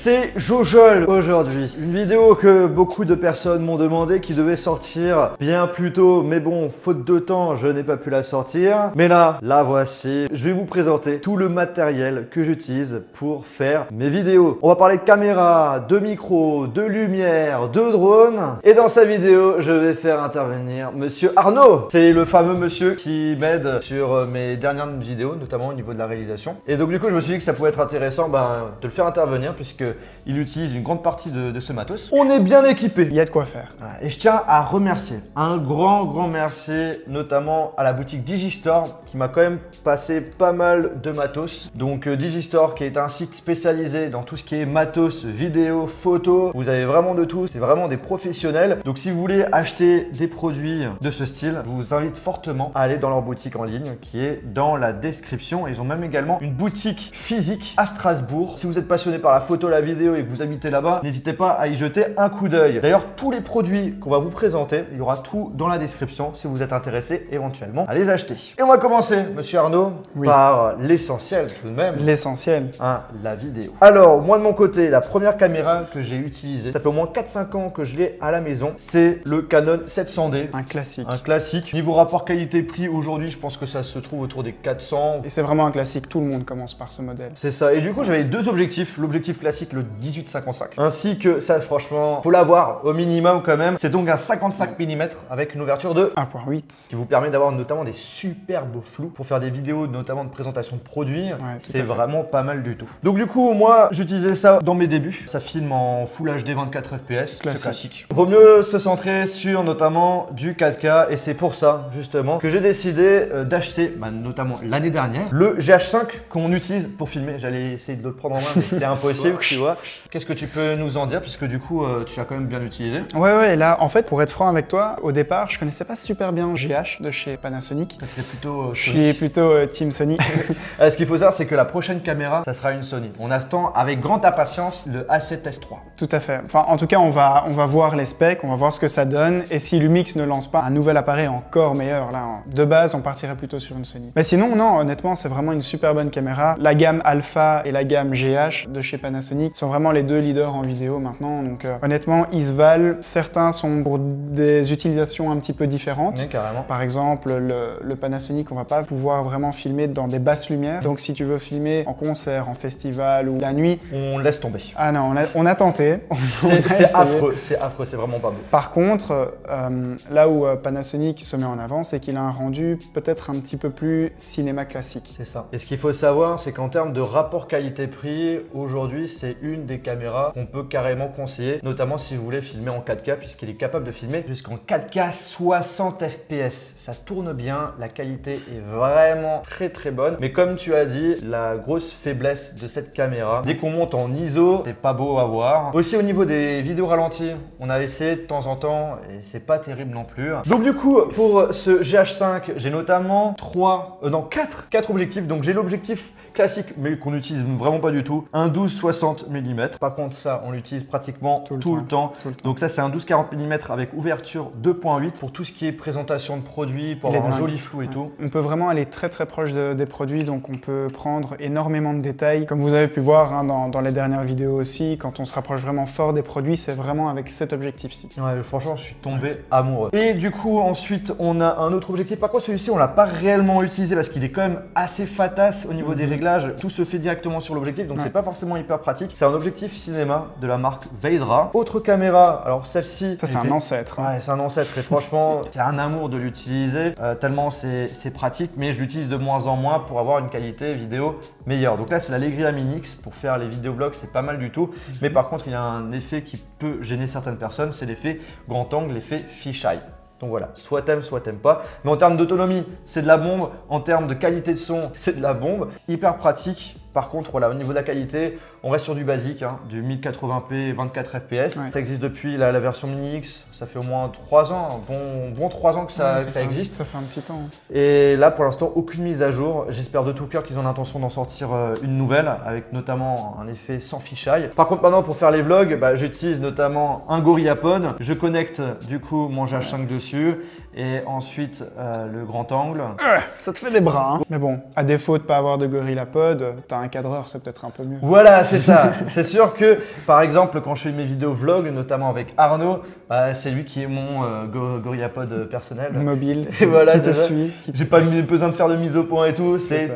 c'est Jojol aujourd'hui. Une vidéo que beaucoup de personnes m'ont demandé qui devait sortir bien plus tôt, mais bon, faute de temps, je n'ai pas pu la sortir. Mais là, la voici. Je vais vous présenter tout le matériel que j'utilise pour faire mes vidéos. On va parler de caméra, de micro, de lumière, de drone. Et dans sa vidéo, je vais faire intervenir Monsieur Arnaud. C'est le fameux monsieur qui m'aide sur mes dernières vidéos, notamment au niveau de la réalisation. Et donc du coup, je me suis dit que ça pouvait être intéressant de le faire intervenir puisqu'il utilise une grande partie de ce matos. On est bien équipé. Il y a de quoi faire. Et je tiens à remercier un grand merci notamment à la boutique Digistore qui m'a quand même passé pas mal de matos. Donc Digistore qui est un site spécialisé dans tout ce qui est matos, vidéo, photo. Vous avez vraiment de tout. C'est vraiment des professionnels. Donc si vous voulez acheter des produits de ce style, je vous invite fortement à aller dans leur boutique en ligne qui est dans la description. Ils ont même également une boutique physique à Strasbourg. Si vous êtes passionné par la photo, la vidéo et que vous habitez là-bas, n'hésitez pas à y jeter un coup d'œil. D'ailleurs, tous les produits qu'on va vous présenter, il y aura tout dans la description si vous êtes intéressé éventuellement à les acheter. Et on va commencer, Monsieur Arnaud, par l'essentiel tout de même. L'essentiel. La vidéo. Alors, moi de mon côté, la première caméra que j'ai utilisée, ça fait au moins 4-5 ans que je l'ai à la maison, c'est le Canon 700D. Un classique. Un classique. Niveau rapport qualité-prix, aujourd'hui, je pense que ça se trouve autour des 400. Et c'est vraiment un classique, tout le monde commence par ce modèle. C'est ça. Et du coup, j'avais deux objectifs. L'objectif classique, le 18-55. Ainsi que ça, franchement, faut l'avoir au minimum quand même. C'est donc un 55 mm avec une ouverture de 1.8. qui vous permet d'avoir notamment des super beaux flous pour faire des vidéos, notamment de présentation de produits. C'est vraiment pas mal du tout. Donc du coup, moi, j'utilisais ça dans mes débuts. Ça filme en Full HD 24 fps. C'est classique. Vaut mieux se centrer sur notamment du 4K et c'est pour ça, justement, que j'ai décidé d'acheter, notamment l'année dernière, le GH5 qu'on utilise pour filmer. J'allais essayer de le prendre en main, mais c'est impossible, tu vois. Qu'est-ce que tu peux nous en dire, puisque du coup, tu l'as quand même bien utilisé? Ouais, et là, en fait, pour être franc avec toi, au départ, je connaissais pas super bien GH de chez Panasonic. Plutôt je suis plutôt Team Sony. Ce qu'il faut savoir, c'est que la prochaine caméra, ça sera une Sony. On attend avec grande impatience le A7S3. Tout à fait. Enfin, en tout cas, on va voir les specs, on va voir ce que ça donne. Et si Lumix ne lance pas un nouvel appareil encore meilleur, là, de base, on partirait plutôt sur une Sony. Mais sinon, non, honnêtement, c'est vraiment une super bonne caméra. La gamme Alpha et la gamme GH de chez Panasonic sont vraiment les deux leaders en vidéo maintenant. Donc, honnêtement, ils se valent. Certains sont pour des utilisations un petit peu différentes. Oui, carrément. Par exemple, le Panasonic, on va pas pouvoir vraiment filmer dans des basses lumières. Donc, si tu veux filmer en concert, en festival ou la nuit, on laisse tomber. Ah non, on a tenté. C'est affreux, c'est vraiment pas beau. Par contre, là où Panasonic se met en avant, c'est qu'il a un rendu peut-être un petit peu plus cinéma classique. C'est ça. Et ce qu'il faut savoir, c'est qu'en termes de rapport qualité-prix, aujourd'hui, c'est une des caméras qu'on peut carrément conseiller, notamment si vous voulez filmer en 4K, puisqu'il est capable de filmer jusqu'en 4K 60 fps. Ça tourne bien, la qualité est vraiment très bonne. Mais comme tu as dit, la grosse faiblesse de cette caméra, dès qu'on monte en ISO, c'est pas beau à voir. Aussi au niveau des vidéos ralenties, on a essayé de temps en temps et c'est pas terrible non plus. Donc du coup, pour ce GH5, j'ai notamment 4 objectifs. Donc j'ai l'objectif classique, mais qu'on n'utilise vraiment pas du tout, un 12-60 mm. Par contre, ça, on l'utilise pratiquement tout le temps. Donc ça, c'est un 12-40 mm avec ouverture 2.8 pour tout ce qui est présentation de produits, pour avoir un joli flou et tout. On peut vraiment aller très proche des produits, donc on peut prendre énormément de détails. Comme vous avez pu voir dans les dernières vidéos aussi, quand on se rapproche vraiment fort des produits, c'est vraiment avec cet objectif-ci. Ouais, franchement, je suis tombé amoureux. Et du coup, ensuite, on a un autre objectif. Par contre, celui-ci, on l'a pas réellement utilisé parce qu'il est quand même assez fatasse au niveau des réglages. Tout se fait directement sur l'objectif, donc c'est pas forcément hyper pratique. C'est un objectif cinéma de la marque Veidra. Autre caméra, alors celle-ci... Ça, c'est un ancêtre. Ouais, c'est un ancêtre et franchement, c'est un amour de l'utiliser, tellement c'est pratique, mais je l'utilise de moins en moins pour avoir une qualité vidéo meilleure. Donc là, c'est la Legria Mini X. Pour faire les vidéovlogs, c'est pas mal du tout. Mais par contre, il y a un effet qui peut gêner certaines personnes, c'est l'effet grand angle, l'effet fisheye. Donc voilà, soit t'aimes pas. Mais en termes d'autonomie, c'est de la bombe. En termes de qualité de son, c'est de la bombe. Hyper pratique. Par contre, voilà, au niveau de la qualité, on reste sur du basique, du 1080p 24 fps. Ça existe depuis la version Mini X, ça fait au moins 3 ans, bon 3 ans que ça existe. Ça fait un petit temps. Et là, pour l'instant, aucune mise à jour. J'espère de tout cœur qu'ils ont l'intention d'en sortir une nouvelle, avec notamment un effet sans fisheye. Par contre, maintenant, pour faire les vlogs, j'utilise notamment un GorillaPod. Je connecte du coup mon GH5 dessus et ensuite le grand angle. Ça te fait des bras, hein. Mais bon, à défaut de pas avoir de GorillaPod, t'as un un cadreur, c'est peut-être un peu mieux. Voilà, c'est ça. C'est sûr que, par exemple, quand je fais mes vidéos vlog, notamment avec Arnaud, c'est lui qui est mon GorillaPod personnel. Mobile, Et voilà, qui te suit. J'ai pas besoin de faire de mise au point et tout, c'est ça.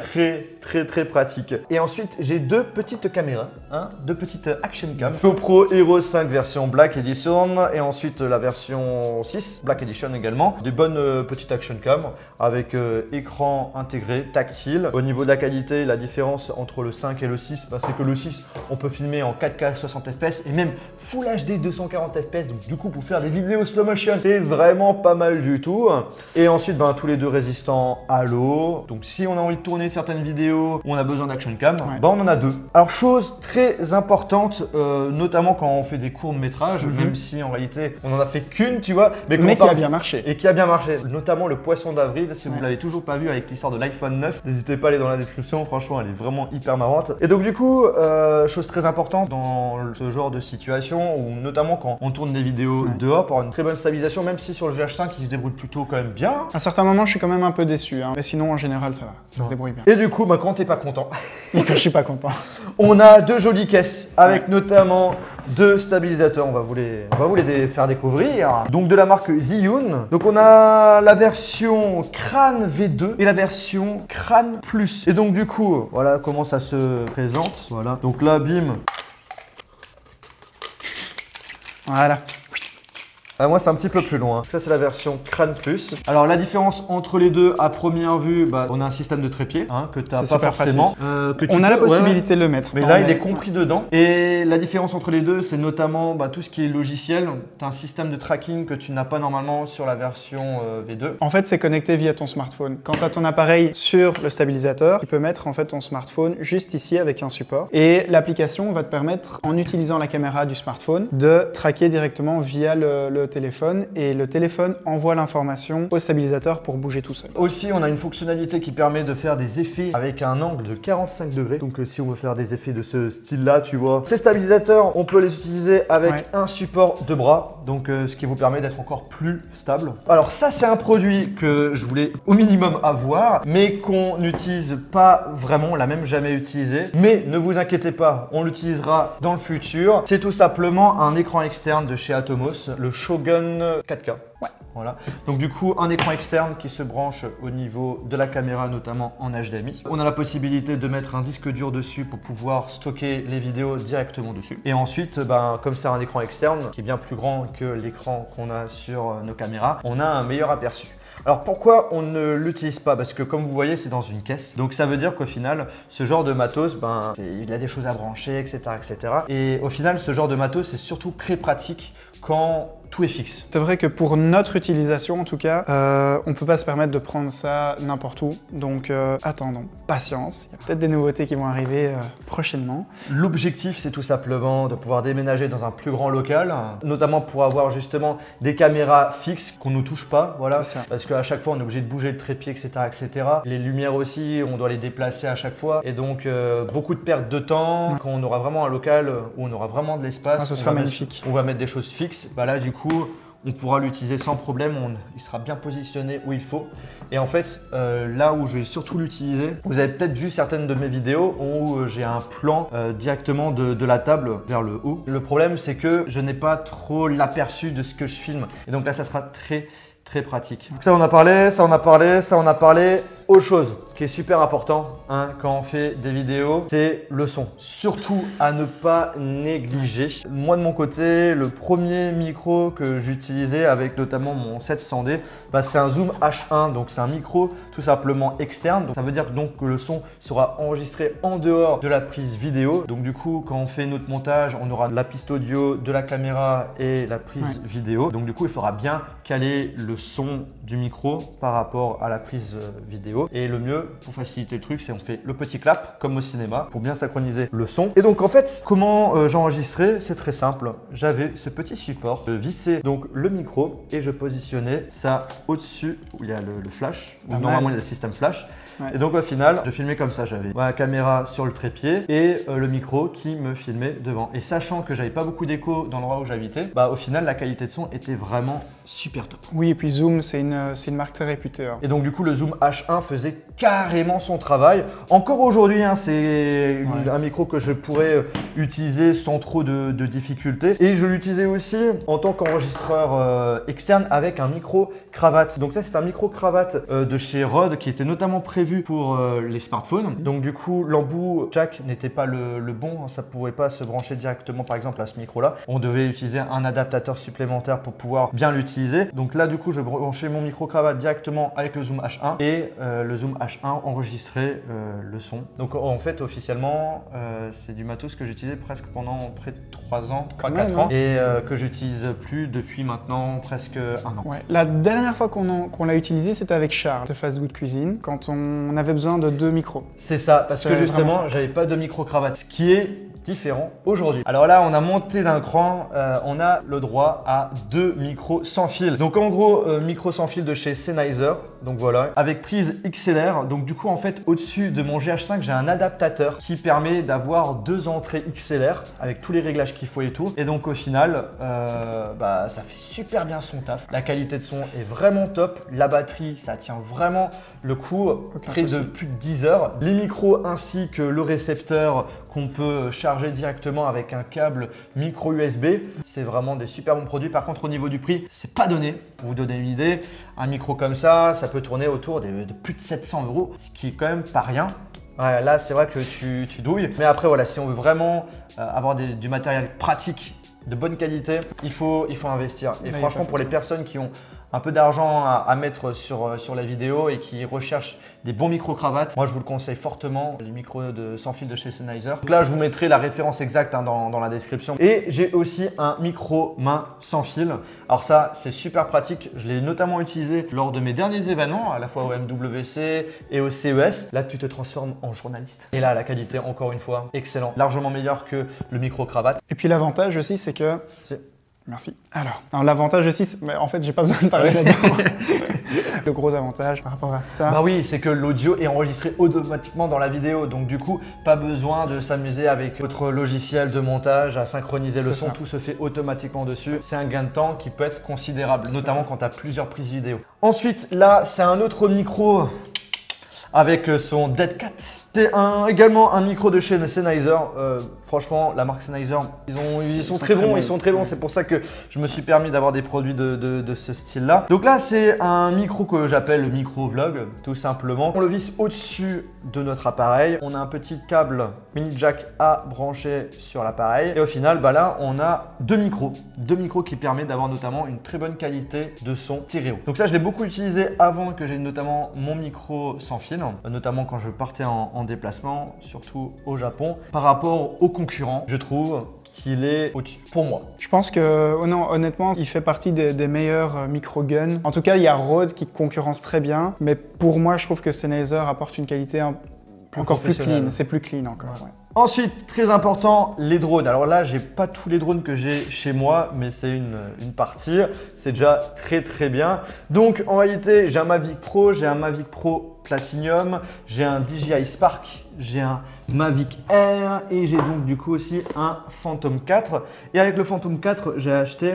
très pratique. Et ensuite, j'ai deux petites caméras, hein, deux petites action cam. GoPro Hero 5 version Black Edition et ensuite la version 6 Black Edition également. Des bonnes petites action cam avec écran intégré, tactile. Au niveau de la qualité, la différence entre le 5 et le 6, c'est que le 6, on peut filmer en 4K 60 fps et même Full HD 240 fps. Donc du coup, pour faire des vidéos slow motion, c'est vraiment pas mal du tout. Et ensuite, tous les deux résistants à l'eau. Donc si on a envie de tourner certaines vidéos où on a besoin d'action cam, on en a deux. Alors chose très importante, notamment quand on fait des courts métrages, même si en réalité on en a fait qu'une, tu vois, mais qui a bien marché. Et qui a bien marché. Notamment le Poisson d'avril, si vous l'avez toujours pas vu avec l'histoire de l'iPhone 9, n'hésitez pas à aller dans la description, franchement elle est vraiment hyper marrante. Et donc du coup, chose très importante dans ce genre de situation, ou notamment quand on tourne des vidéos dehors pour une très bonne stabilisation, même si sur le GH5 il se débrouille plutôt quand même bien. À certains moments je suis quand même un peu déçu, hein. Mais sinon en général ça va, ça se débrouille bien. Et du coup, quand t'es pas content, et quand je suis pas content, on a deux jolies caisses avec notamment deux stabilisateurs. On va vous les faire découvrir. Donc de la marque Zhiyun. Donc on a la version Crane V2 et la version Crane Plus. Et donc du coup, voilà comment ça se présente. Voilà. Donc là, bim. Voilà. Moi c'est un petit peu plus loin. Ça c'est la version Crane Plus. Alors la différence entre les deux à première vue, on a un système de trépied que tu n'as pas forcément. On a la possibilité de le mettre. Mais là il est compris dedans. Et la différence entre les deux, c'est notamment tout ce qui est logiciel. Tu as un système de tracking que tu n'as pas normalement sur la version V2. En fait c'est connecté via ton smartphone. Quand tu as ton appareil sur le stabilisateur, tu peux mettre en fait ton smartphone juste ici avec un support. Et l'application va te permettre, en utilisant la caméra du smartphone, de traquer directement via le téléphone, et le téléphone envoie l'information au stabilisateur pour bouger tout seul. Aussi, on a une fonctionnalité qui permet de faire des effets avec un angle de 45 degrés. Donc si on veut faire des effets de ce style-là, tu vois. Ces stabilisateurs, on peut les utiliser avec un support de bras, donc ce qui vous permet d'être encore plus stable. Alors ça, c'est un produit que je voulais au minimum avoir, mais qu'on n'utilise pas vraiment, on l'a même jamais utilisé. Mais ne vous inquiétez pas, on l'utilisera dans le futur. C'est tout simplement un écran externe de chez Atomos, le Shogun 4K. Voilà. Donc du coup, un écran externe qui se branche au niveau de la caméra, notamment en HDMI. On a la possibilité de mettre un disque dur dessus pour pouvoir stocker les vidéos directement dessus. Et ensuite, comme c'est un écran externe qui est bien plus grand que l'écran qu'on a sur nos caméras, on a un meilleur aperçu. Alors pourquoi on ne l'utilise pas? Parce que comme vous voyez, c'est dans une caisse. Donc ça veut dire qu'au final, ce genre de matos, il a des choses à brancher, etc., etc. Et au final, ce genre de matos, c'est surtout très pratique quand tout est fixe. C'est vrai que pour notre utilisation en tout cas, on peut pas se permettre de prendre ça n'importe où. Donc attendons, patience. Il y a peut-être des nouveautés qui vont arriver prochainement. L'objectif, c'est tout simplement de pouvoir déménager dans un plus grand local, notamment pour avoir justement des caméras fixes qu'on ne touche pas, voilà. Parce qu'à chaque fois, on est obligé de bouger le trépied, etc., etc. Les lumières aussi, on doit les déplacer à chaque fois. Et donc, beaucoup de pertes de temps. Quand on aura vraiment un local où on aura vraiment de l'espace, ce sera magnifique. On va mettre des choses fixes. Là, du coup, on pourra l'utiliser sans problème, il sera bien positionné où il faut. Et en fait, là où je vais surtout l'utiliser, vous avez peut-être vu certaines de mes vidéos où j'ai un plan directement de la table vers le haut. Le problème, c'est que je n'ai pas trop l'aperçu de ce que je filme. Et donc là, ça sera très pratique. Donc ça, on a parlé, ça, on a parlé, ça, on a parlé. Autre chose qui est super important quand on fait des vidéos, c'est le son. Surtout à ne pas négliger. Moi de mon côté, le premier micro que j'utilisais avec notamment mon 700D, c'est un Zoom H1, donc c'est un micro tout simplement externe. Donc, ça veut dire que le son sera enregistré en dehors de la prise vidéo. Donc du coup, quand on fait notre montage, on aura la piste audio de la caméra et la prise vidéo. Donc du coup, il faudra bien caler le son du micro par rapport à la prise vidéo. Et le mieux pour faciliter le truc, c'est on fait le petit clap comme au cinéma pour bien synchroniser le son. Et donc en fait, comment j'enregistrais? C'est très simple. J'avais ce petit support, je vissais donc le micro et je positionnais ça au-dessus où il y a le flash, où normalement il y a le système flash. Et donc au final, je filmais comme ça. J'avais ma caméra sur le trépied et le micro qui me filmait devant. Et sachant que j'avais pas beaucoup d'écho dans l'endroit où j'habitais, au final la qualité de son était vraiment super top. Oui, et puis Zoom, c'est une marque très réputée. Et donc du coup, le Zoom H1 faisait carrément son travail. Encore aujourd'hui, hein, c'est un micro que je pourrais utiliser sans trop de difficultés. Et je l'utilisais aussi en tant qu'enregistreur externe avec un micro cravate. Donc ça, c'est un micro cravate de chez Rode qui était notamment prévu pour les smartphones. Donc du coup, l'embout jack n'était pas le bon. Hein, ça ne pouvait pas se brancher directement par exemple à ce micro-là. On devait utiliser un adaptateur supplémentaire pour pouvoir bien l'utiliser. Donc là, du coup, je branchais mon micro cravate directement avec le Zoom H1 et le Zoom H1 enregistrait le son. Donc en fait, officiellement, c'est du matos que j'utilisais presque pendant près de 3 ans, 3-4 ans et que j'utilise plus depuis maintenant presque 1 an. Ouais. La dernière fois qu'on l'a utilisé, c'était avec Charles de Fast Good Cuisine quand on avait besoin de 2 micros. C'est ça, parce que justement, j'avais pas de micro cravate, ce qui est différent aujourd'hui. Alors là, on a monté d'un cran, on a le droit à 2 micros sans fil. Donc en gros, micro sans fil de chez Sennheiser, donc voilà, avec prise XLR. Donc du coup, en fait, au-dessus de mon GH5, j'ai un adaptateur qui permet d'avoir 2 entrées XLR avec tous les réglages qu'il faut et tout. Et donc au final, ça fait super bien son taf. La qualité de son est vraiment top. La batterie, ça tient vraiment le coup, près de plus de 10 heures. Les micros ainsi que le récepteur qu'on peut charger directement avec un câble micro USB. C'est vraiment des super bons produits. Par contre, au niveau du prix, c'est pas donné. Pour vous donner une idée, un micro comme ça peut tourner autour de plus de 700 €, ce qui est quand même pas rien. Ouais, là, c'est vrai que tu douilles. Mais après, voilà, si on veut vraiment avoir du matériel pratique, de bonne qualité, il faut investir. Et franchement, pour les personnes qui ont un peu d'argent à mettre sur la vidéo et qui recherchent des bons micro-cravates, moi je vous le conseille fortement, les micros sans fil de chez Sennheiser. Donc là, je vous mettrai la référence exacte dans la description. Et j'ai aussi un micro main sans fil. Alors ça, c'est super pratique. Je l'ai notamment utilisé lors de mes derniers événements, à la fois au MWC et au CES. Là, tu te transformes en journaliste. Et là, la qualité, encore une fois, excellent. Largement meilleure que le micro-cravate. Et puis l'avantage aussi, c'est que… Merci. Alors l'avantage aussi, en fait, j'ai pas besoin de parler là-dedans. Le gros avantage par rapport à ça… Bah oui, c'est que l'audio est enregistré automatiquement dans la vidéo. Donc du coup, pas besoin de s'amuser avec votre logiciel de montage à synchroniser le son. Tout se fait automatiquement dessus. C'est un gain de temps qui peut être considérable, notamment quand tu as plusieurs prises vidéo. Ensuite, là, c'est un autre micro avec son Dead Cat. C'est également un micro de chez Sennheiser. Franchement, la marque Sennheiser, ils sont très bons. C'est pour ça que je me suis permis d'avoir des produits de ce style-là. Donc là, c'est un micro que j'appelle le micro vlog, tout simplement. On le visse au-dessus de notre appareil. On a un petit câble mini jack à brancher sur l'appareil. Et au final, là, on a 2 micros. 2 micros qui permettent d'avoir notamment une très bonne qualité de son stéréo. Donc ça, je l'ai beaucoup utilisé avant que j'aie notamment mon micro sans fil, notamment quand je partais en déplacement, surtout au Japon. Par rapport aux concurrents, je trouve qu'il est au-dessus pour moi. Je pense que, honnêtement, il fait partie des meilleurs micro-guns. En tout cas, il y a Rode qui concurrence très bien, mais pour moi, je trouve que Sennheiser apporte une qualité encore plus clean. C'est plus clean encore. Ouais. Ensuite, très important, les drones. Alors là, j'ai pas tous les drones que j'ai chez moi, mais c'est une partie. C'est déjà très bien. Donc en réalité, j'ai un Mavic Pro, j'ai un Mavic Pro Platinum, j'ai un DJI Spark, j'ai un Mavic Air et j'ai donc du coup aussi un Phantom 4. Et avec le Phantom 4, j'ai acheté…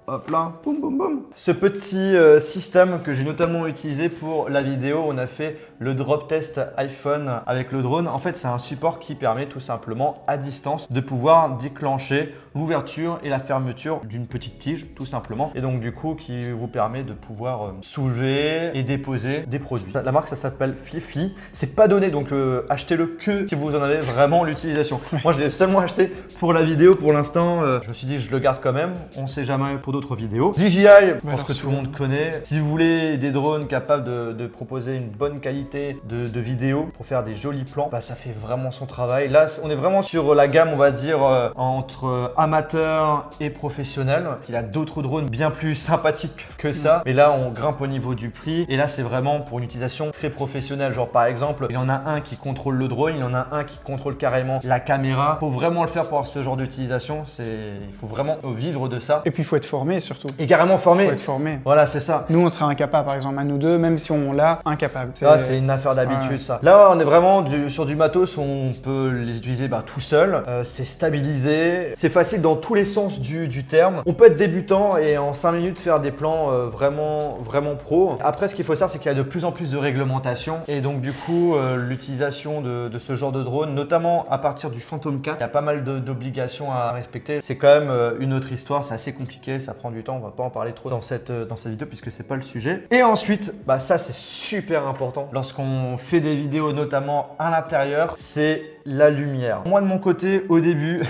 Hop là, boum boum boum. Ce petit système que j'ai notamment utilisé pour la vidéo, on a fait le drop test iPhone avec le drone. En fait, c'est un support qui permet tout simplement à distance de pouvoir déclencher l'ouverture et la fermeture d'une petite tige, tout simplement. Et donc du coup, qui vous permet de pouvoir soulever et déposer des produits. La marque, ça s'appelle Fifly. C'est pas donné, donc achetez-le que si vous en avez vraiment l'utilisation. Moi, je l'ai seulement acheté pour la vidéo pour l'instant. Je me suis dit, je le garde quand même. On sait jamais pour d'autres vidéos. DJI, je pense que tout le monde connaît. Si vous voulez des drones capables de proposer une bonne qualité de vidéo pour faire des jolis plans, ça fait vraiment son travail. Là, on est vraiment sur la gamme, on va dire, entre amateur et professionnel. Il y a d'autres drones bien plus sympathiques que ça. Mais là, on grimpe au niveau du prix. Et là, c'est vraiment pour une utilisation très professionnelle. Genre, par exemple, il y en a un qui contrôle le drone, il y en a un qui contrôle carrément la caméra. Il faut vraiment le faire pour avoir ce genre d'utilisation. Il faut vraiment vivre de ça. Et puis, il faut être formé. formé surtout. Et carrément formé. Faut être formé. Voilà, c'est ça. Nous, on serait incapable, par exemple, à nous deux, même si on l'a, incapable. C'est une affaire d'habitude, ça. Là, on est vraiment sur du matos où on peut les utiliser tout seul. C'est stabilisé. C'est facile dans tous les sens du terme. On peut être débutant et en 5 minutes faire des plans vraiment pro. Après, ce qu'il faut savoir, c'est qu'il y a de plus en plus de réglementations. Et donc, du coup, l'utilisation de ce genre de drone, notamment à partir du Phantom 4, il y a pas mal d'obligations à respecter. C'est quand même une autre histoire. C'est assez compliqué. Ça prend du temps. On va pas en parler trop dans cette vidéo puisque c'est pas le sujet. Et ensuite, ça, c'est super important lorsqu'on fait des vidéos, notamment à l'intérieur, c'est la lumière. Moi, de mon côté, au début,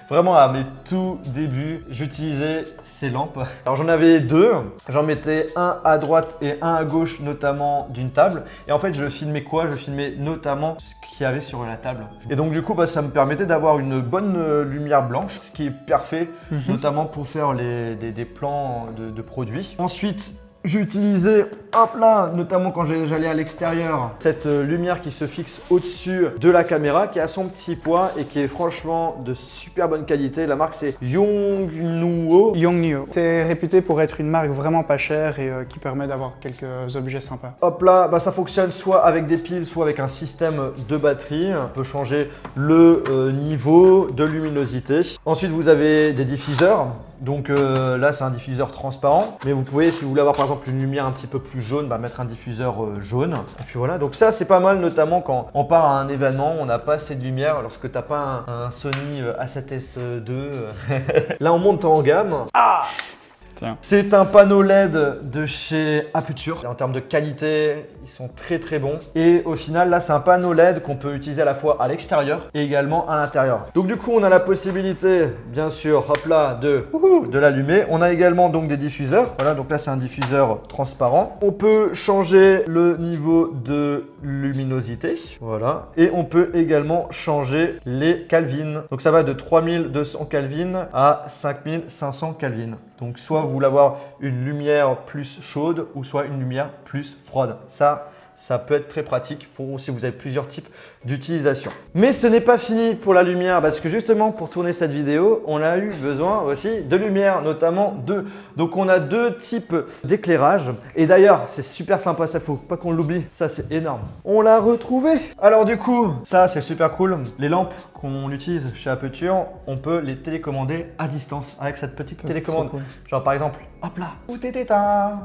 vraiment à mes tout débuts, j'utilisais ces lampes. Alors, j'en avais deux. J'en mettais un à droite et un à gauche, notamment d'une table. Et en fait, je filmais quoi? Je filmais notamment ce qu'il y avait sur la table. Et donc, du coup, ça me permettait d'avoir une bonne lumière blanche, ce qui est parfait, notamment pour faire des plans de produits. Ensuite, j'ai utilisé, hop là, notamment quand j'allais à l'extérieur, cette lumière qui se fixe au-dessus de la caméra, qui a son petit poids et qui est franchement de super bonne qualité. La marque, c'est Yongnuo. Yongnuo. C'est réputé pour être une marque vraiment pas chère et qui permet d'avoir quelques objets sympas. Hop là, ça fonctionne soit avec des piles, soit avec un système de batterie. On peut changer le niveau de luminosité. Ensuite, vous avez des diffuseurs. Donc là, c'est un diffuseur transparent. Mais vous pouvez, si vous voulez avoir par exemple une lumière un petit peu plus jaune, mettre un diffuseur jaune. Et puis voilà, donc ça c'est pas mal, notamment quand on part à un événement, on n'a pas assez de lumière lorsque t'as pas un Sony A7S II. Là on monte en gamme. Ah! C'est un panneau LED de chez Aputure. En termes de qualité, ils sont très bons. Et au final, là, c'est un panneau LED qu'on peut utiliser à la fois à l'extérieur et également à l'intérieur. Donc du coup, on a la possibilité, bien sûr, hop là, de l'allumer. On a également donc des diffuseurs. Voilà, donc là, c'est un diffuseur transparent. On peut changer le niveau de luminosité. Voilà. Et on peut également changer les Kelvin. Donc ça va de 3200 Kelvin à 5500 Kelvin. Donc soit vous voulez avoir une lumière plus chaude ou soit une lumière plus froide. Ça peut être très pratique pour si vous avez plusieurs types d'utilisation. Mais ce n'est pas fini pour la lumière parce que justement pour tourner cette vidéo, on a eu besoin aussi de lumière, notamment deux. Donc on a deux types d'éclairage. Et d'ailleurs, c'est super sympa, ça faut pas qu'on l'oublie. Ça, c'est énorme. On l'a retrouvé. Alors du coup, ça c'est super cool. Les lampes qu'on utilise chez Aputure, on peut les télécommander à distance avec cette petite télécommande. Cool. Genre par exemple, hop là, où t'étais.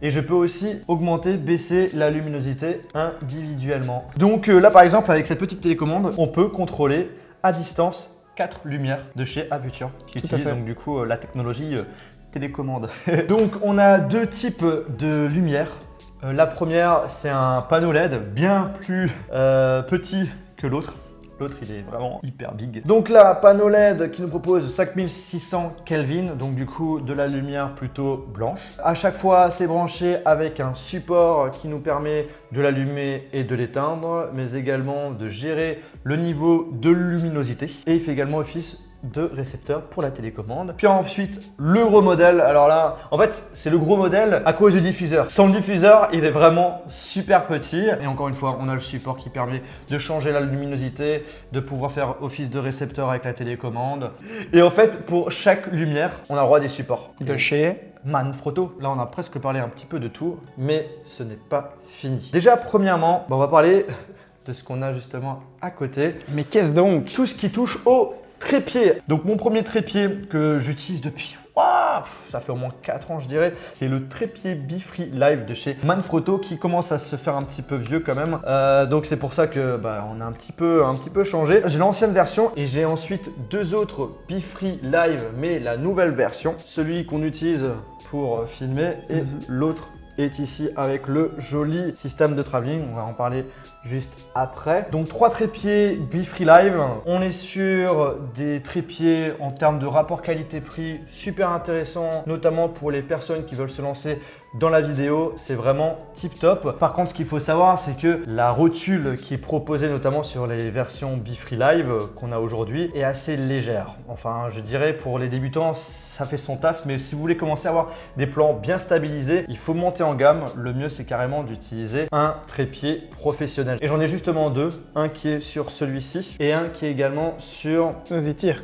Et je peux aussi augmenter, baisser la luminosité individuellement. Donc là par exemple, avec cette petite télécommande, on peut contrôler à distance 4 lumières de chez Aputure qui utilisent donc du coup la technologie télécommande. Donc on a deux types de lumière. La première, c'est un panneau LED bien plus petit que l'autre. L'autre, il est vraiment hyper big. Donc là, panneau LED qui nous propose 5600 Kelvin, donc du coup de la lumière plutôt blanche. À chaque fois, c'est branché avec un support qui nous permet de l'allumer et de l'éteindre, mais également de gérer le niveau de luminosité. Et il fait également office de récepteur pour la télécommande. Puis ensuite, le gros modèle. Alors là, en fait, c'est le gros modèle à cause du diffuseur. Sans le diffuseur, il est vraiment super petit. Et encore une fois, on a le support qui permet de changer la luminosité, de pouvoir faire office de récepteur avec la télécommande. Et en fait, pour chaque lumière, on a le droit des supports. De chez Manfrotto. Là, on a presque parlé un petit peu de tout, mais ce n'est pas fini. Déjà, premièrement, on va parler de ce qu'on a justement à côté. Mais qu'est-ce donc? Tout ce qui touche au trépied. Donc mon premier trépied que j'utilise depuis, ça fait au moins 4 ans je dirais, c'est le trépied Befree Live de chez Manfrotto qui commence à se faire un petit peu vieux quand même. Donc c'est pour ça que on a un petit peu changé. J'ai l'ancienne version et j'ai ensuite deux autres Befree Live mais la nouvelle version. Celui qu'on utilise pour filmer et l'autre est ici avec le joli système de travelling. On va en parler juste après. Donc 3 trépieds Befree Live. On est sur des trépieds en termes de rapport qualité-prix super intéressant, notamment pour les personnes qui veulent se lancer dans la vidéo, c'est vraiment tip top. Par contre, ce qu'il faut savoir, c'est que la rotule qui est proposée notamment sur les versions Be-Free Live qu'on a aujourd'hui est assez légère. Enfin, je dirais pour les débutants, ça fait son taf, mais si vous voulez commencer à avoir des plans bien stabilisés, il faut monter en gamme. Le mieux, c'est carrément d'utiliser un trépied professionnel. Et j'en ai justement deux, un qui est sur celui-ci et un qui est également sur... Vas-y, tire.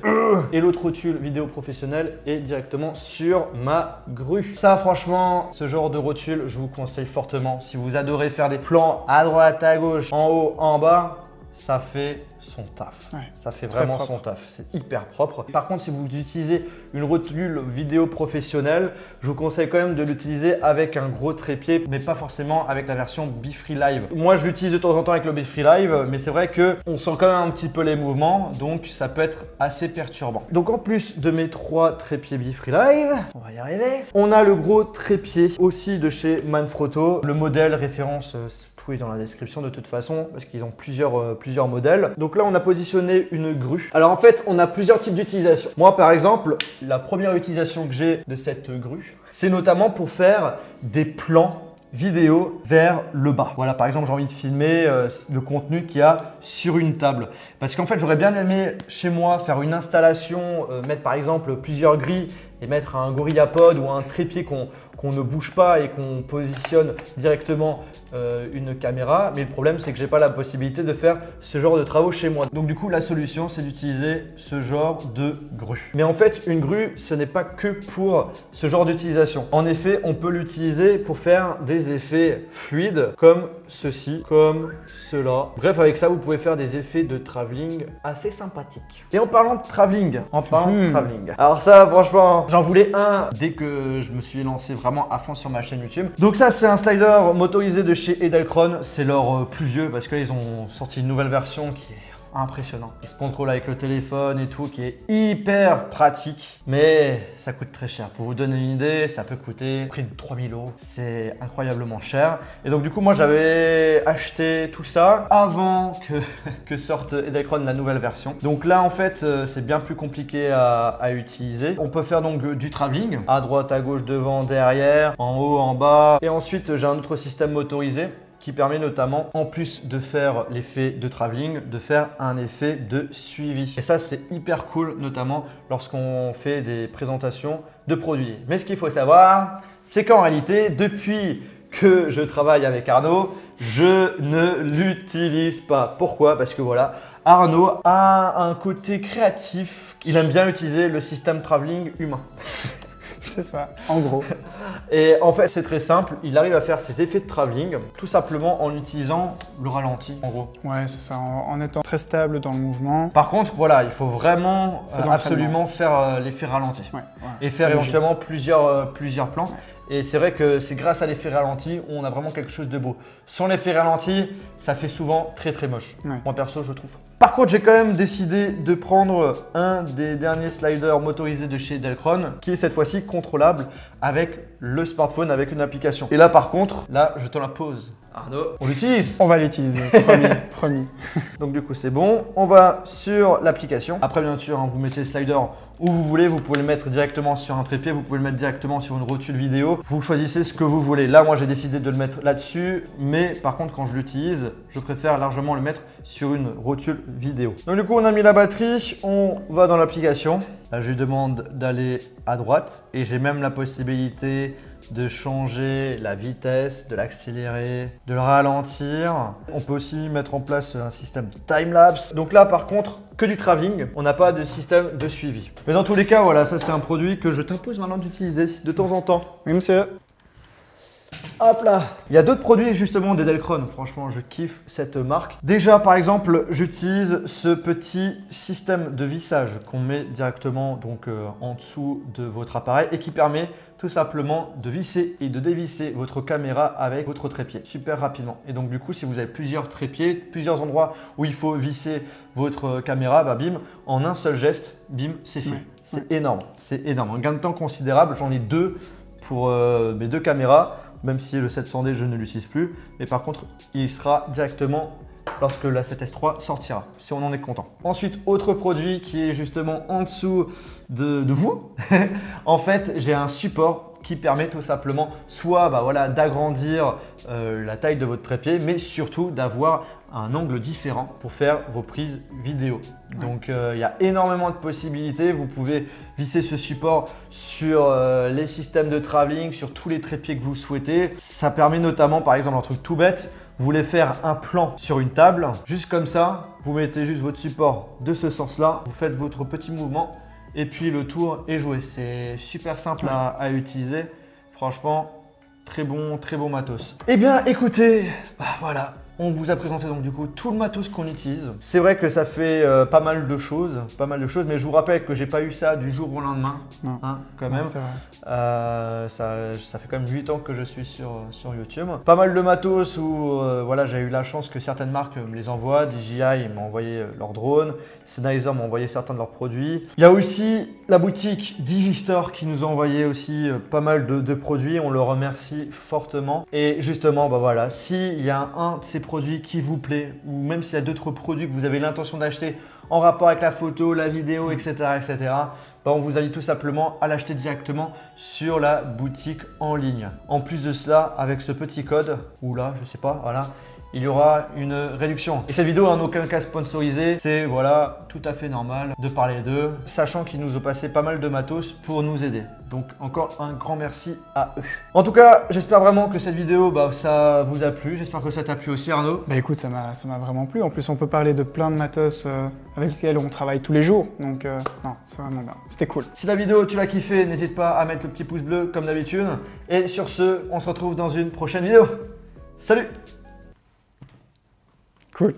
Et l'autre rotule vidéo professionnelle est directement sur ma grue. Ça, franchement, ce genre de rotule, je vous conseille fortement. Si vous adorez faire des plans à droite, à gauche, en haut, en bas, ça fait son taf. Ouais, ça fait vraiment son taf. C'est hyper propre. Par contre, si vous utilisez une rotule vidéo professionnelle, je vous conseille quand même de l'utiliser avec un gros trépied, mais pas forcément avec la version Be-Free Live. Moi, je l'utilise de temps en temps avec le Be-Free Live, mais c'est vrai qu'on sent quand même un petit peu les mouvements, donc ça peut être assez perturbant. Donc en plus de mes 3 trépieds Be-Free Live, on va y arriver. On a le gros trépied aussi de chez Manfrotto. Le modèle référence, tout est dans la description de toute façon, parce qu'ils ont plusieurs modèles. Donc là, on a positionné une grue. Alors en fait, on a plusieurs types d'utilisation. Moi, par exemple, la première utilisation que j'ai de cette grue, c'est notamment pour faire des plans vidéo vers le bas. Voilà, par exemple, j'ai envie de filmer le contenu qu'il y a sur une table. Parce qu'en fait, j'aurais bien aimé chez moi faire une installation, mettre par exemple plusieurs grilles et mettre un GorillaPod ou un trépied qu'on ne bouge pas et qu'on positionne directement une caméra. Mais le problème, c'est que j'ai pas la possibilité de faire ce genre de travaux chez moi. Donc du coup, la solution, c'est d'utiliser ce genre de grue. Mais en fait, une grue, ce n'est pas que pour ce genre d'utilisation. En effet, on peut l'utiliser pour faire des effets fluides comme ceci, comme cela. Bref, avec ça, vous pouvez faire des effets de travelling assez sympathiques. Et en parlant de travelling, alors ça, franchement, j'en voulais un dès que je me suis lancé vraiment à fond sur ma chaîne YouTube. Donc ça, c'est un slider motorisé de chez Edelkrone. C'est leur plus vieux parce qu'ils ont sorti une nouvelle version qui est impressionnant. Il se contrôle avec le téléphone et tout, qui est hyper pratique, mais ça coûte très cher. Pour vous donner une idée, ça peut coûter près de 3000 €. C'est incroyablement cher. Et donc du coup, moi j'avais acheté tout ça avant que sorte Edelkrone la nouvelle version. Donc là en fait, c'est bien plus compliqué à utiliser. On peut faire donc du travelling, à droite, à gauche, devant, derrière, en haut, en bas. Et ensuite, j'ai un autre système motorisé qui permet notamment, en plus de faire l'effet de travelling, de faire un effet de suivi. Et ça, c'est hyper cool, notamment lorsqu'on fait des présentations de produits. Mais ce qu'il faut savoir, c'est qu'en réalité, depuis que je travaille avec Arnaud, je ne l'utilise pas. Pourquoi? Parce que voilà, Arnaud a un côté créatif. Il aime bien utiliser le système travelling humain. C'est ça, en gros. Et en fait, c'est très simple. Il arrive à faire ses effets de travelling tout simplement en utilisant le ralenti, en gros. Ouais, c'est ça, en étant très stable dans le mouvement. Par contre, voilà, il faut vraiment absolument faire l'effet ralenti. Ouais, et faire éventuellement plusieurs plans. Ouais. Et c'est vrai que c'est grâce à l'effet ralenti où on a vraiment quelque chose de beau. Sans l'effet ralenti, ça fait souvent très très moche. Ouais. Moi perso, je trouve. Par contre, j'ai quand même décidé de prendre un des derniers sliders motorisés de chez Edelkrone qui est cette fois-ci contrôlable avec le smartphone, avec une application. Et là par contre, là je te la pose. Arnaud, on l'utilise? On va l'utiliser, promis, promis. Donc du coup c'est bon, on va sur l'application. Après bien sûr, hein, vous mettez le slider où vous voulez, vous pouvez le mettre directement sur un trépied, vous pouvez le mettre directement sur une rotule vidéo. Vous choisissez ce que vous voulez. Là moi j'ai décidé de le mettre là-dessus, mais par contre quand je l'utilise, je préfère largement le mettre sur une rotule vidéo. Donc du coup on a mis la batterie, on va dans l'application. Là je lui demande d'aller à droite et j'ai même la possibilité de changer la vitesse, de l'accélérer, de le ralentir. On peut aussi mettre en place un système de time-lapse. Donc là, par contre, que du travelling, on n'a pas de système de suivi. Mais dans tous les cas, voilà, ça c'est un produit que je t'impose maintenant d'utiliser de temps en temps. Oui, monsieur. Hop là. Il y a d'autres produits justement d'Edelkrone. Franchement, je kiffe cette marque. Déjà, par exemple, j'utilise ce petit système de vissage qu'on met directement donc en dessous de votre appareil et qui permet tout simplement de visser et de dévisser votre caméra avec votre trépied super rapidement. Et donc du coup, si vous avez plusieurs trépieds, plusieurs endroits où il faut visser votre caméra, bah, bim, en un seul geste, bim, c'est fait. Ouais. C'est énorme, c'est énorme. Un gain de temps considérable. J'en ai deux pour mes deux caméras. Même si le 700D, je ne l'utilise plus. Mais par contre, il sera directement lorsque la 7S3 sortira, si on en est content. Ensuite, autre produit qui est justement en dessous de vous. En fait, j'ai un support qui permet tout simplement soit voilà, d'agrandir la taille de votre trépied, mais surtout d'avoir un angle différent pour faire vos prises vidéo. Donc il y a énormément de possibilités. Vous pouvez visser ce support sur les systèmes de travelling, sur tous les trépieds que vous souhaitez. Ça permet notamment, par exemple, un truc tout bête, vous voulez faire un plan sur une table, juste comme ça, vous mettez juste votre support de ce sens-là, vous faites votre petit mouvement et puis le tour est joué. C'est super simple à utiliser. Franchement, très bon matos. Eh bien, écoutez, voilà. On vous a présenté donc du coup tout le matos qu'on utilise. C'est vrai que ça fait pas mal de choses, mais je vous rappelle que j'ai pas eu ça du jour au lendemain, hein, quand même. C'est vrai. Ça fait quand même 8 ans que je suis sur YouTube. Pas mal de matos où voilà, j'ai eu la chance que certaines marques me les envoient. DJI m'a envoyé leurs drones, Sennheiser m'a envoyé certains de leurs produits. Il y a aussi la boutique Digistore qui nous a envoyé aussi pas mal de produits. On le remercie fortement. Et justement, voilà, s'il y a un de ces produits qui vous plaît, ou même s'il y a d'autres produits que vous avez l'intention d'acheter en rapport avec la photo, la vidéo, etc., on vous invite tout simplement à l'acheter directement sur la boutique en ligne. En plus de cela, avec ce petit code, ou là, je sais pas, voilà, il y aura une réduction. Et cette vidéo en aucun cas sponsorisée, c'est voilà, tout à fait normal de parler d'eux, sachant qu'ils nous ont passé pas mal de matos pour nous aider. Donc encore un grand merci à eux. En tout cas, j'espère vraiment que cette vidéo, ça vous a plu. J'espère que ça t'a plu aussi, Arnaud. Écoute, ça m'a vraiment plu. En plus, on peut parler de plein de matos avec lesquels on travaille tous les jours. Donc non, c'est vraiment bien. C'était cool. Si la vidéo, tu l'as kiffé, n'hésite pas à mettre le petit pouce bleu comme d'habitude. Et sur ce, on se retrouve dans une prochaine vidéo. Salut! Cool.